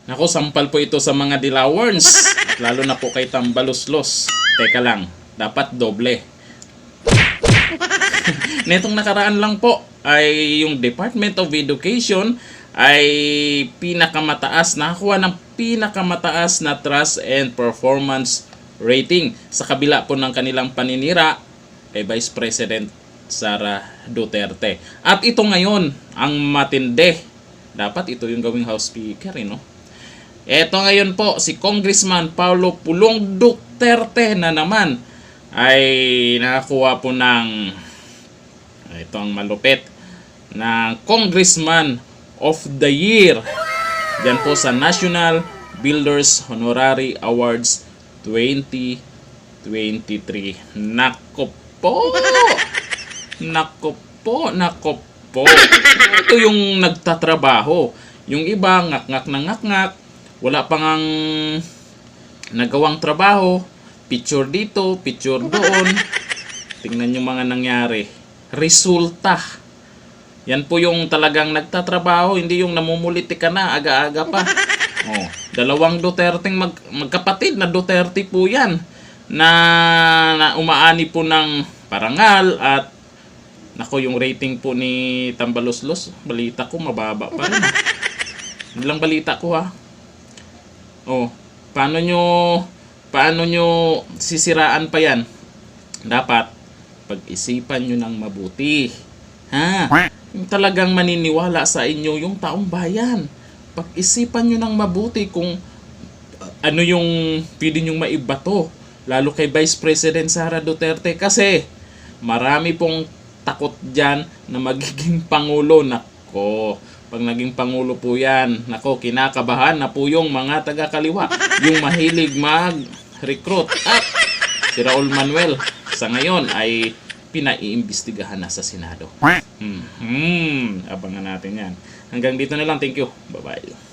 Naku, sampal po ito sa mga Dilawarns. Lalo na po kay Tambaluslos. Teka lang, dapat doble. Netong nakaraan lang po ay yung Department of Education ay nakakuha ng pinakamataas na trust and performance rating sa kabila po ng kanilang paninira kay Vice President Sara Duterte. At ito ngayon ang matindi. Dapat ito yung gawing House Speaker, no? Ito ngayon po, si Congressman Paulo Pulong Duterte na naman ay nakakuha po ng ito ang malupit na Congressman of the Year diyan po sa National Builders Honorary Awards 2023. Nako po! Nako po! Nako po! Ito yung nagtatrabaho. Yung iba ngak-ngak na ngak-ngak, wala pang ang nagawang trabaho, picture dito, picture doon. Tingnan yung mga nangyari. Resulta. Yan po yung talagang nagtatrabaho, hindi yung namumuliti ka na, aga-aga pa. Oh, dalawang Duterte magkapatid na Duterte po yan na umaani po ng parangal at nako yung rating po ni Tambaluslos, balita ko mababa pa rin. Hindi lang balita ko ha. Oh, paano nyo sisiraan pa yan? Dapat pag-isipan nyo ng mabuti. Ha? Yung talagang maniniwala sa inyo yung taong bayan. Pag-isipan nyo ng mabuti kung ano yung pwede nyong maibato. Lalo kay Vice President Sara Duterte kasi marami pong takot dyan na magiging Pangulo. Nako, pag naging Pangulo po yan, nako, kinakabahan na po yung mga taga-kaliwa. Yung mahilig mag-recruit. At si Raul Manuel sa ngayon ay pinaiimbestigahan na sa Senado. Abangan natin yan. Hanggang dito na lang. Thank you. Bye-bye.